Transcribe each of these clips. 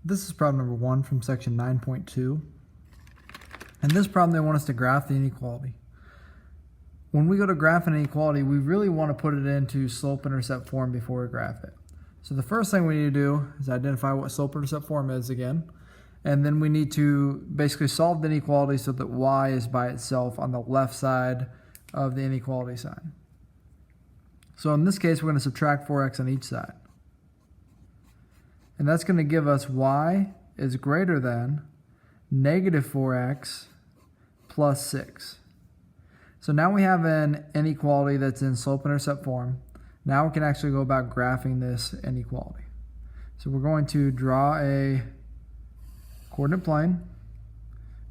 This is problem number 1 from section 9.2. In this problem, they want us to graph the inequality. When we go to graph an inequality, we really want to put it into slope-intercept form before we graph it. So the first thing we need to do is identify what slope-intercept form is again. And then we need to basically solve the inequality so that y is by itself on the left side of the inequality sign. So in this case, we're going to subtract 4x on each side. And that's going to give us y is greater than negative 4x plus 6. So now we have an inequality that's in slope-intercept form. Now we can actually go about graphing this inequality. So we're going to draw a coordinate plane.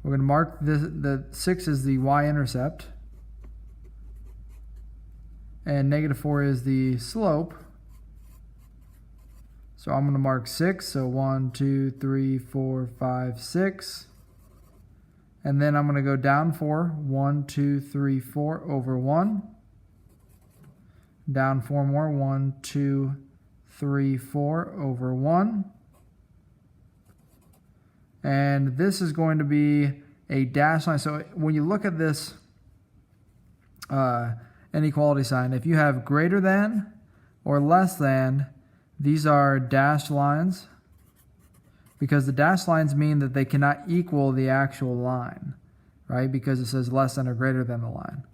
We're going to mark this, the 6 is the y-intercept, and negative 4 is the slope. So I'm going to mark 6, so 1, 2, 3, 4, 5, 6. And then I'm going to go down 4, 1, 2, 3, 4 over 1. Down 4 more, 1, 2, 3, 4 over 1. And this is going to be a dashed line. So when you look at this inequality sign, if you have greater than or less than, these are dashed lines, because the dashed lines mean that they cannot equal the actual line, right? Because it says less than or greater than the line.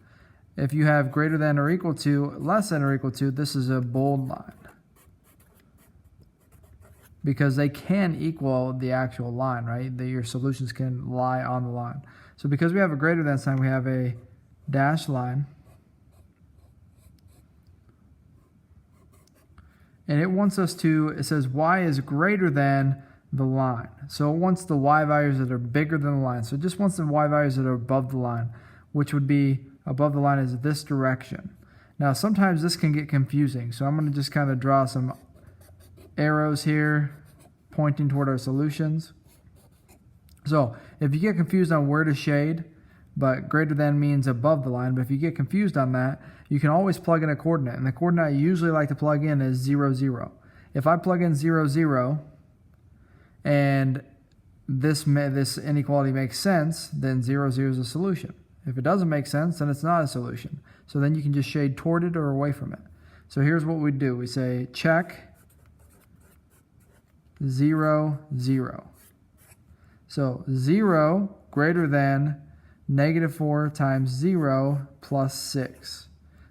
If you have greater than or equal to, less than or equal to, this is a bold line, because they can equal the actual line, right? Your solutions can lie on the line. So because we have a greater than sign, we have a dashed line. And it wants us to, it says y is greater than the line. So it wants the y values that are bigger than the line. So it just wants the y values that are above the line, which would be above the line is this direction. Now sometimes this can get confusing. So I'm going to just kind of draw some arrows here pointing toward our solutions. So if you get confused on where to shade, but greater than means above the line, but if you get confused on that, you can always plug in a coordinate. And the coordinate I usually like to plug in is 0, 0. If I plug in 0, 0, and this inequality makes sense, then 0, 0 is a solution. If it doesn't make sense, then it's not a solution. So then you can just shade toward it or away from it. So here's what we do. We say check 0, 0. So 0 greater than negative 4 times 0 plus 6.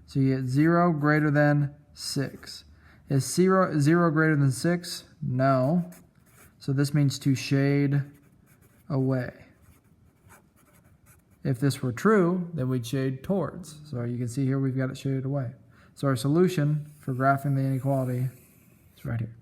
So you get 0 greater than 6. Is 0 greater than 6? No. So this means to shade away. If this were true, then we'd shade towards. So you can see here we've got it shaded away. So our solution for graphing the inequality is right here.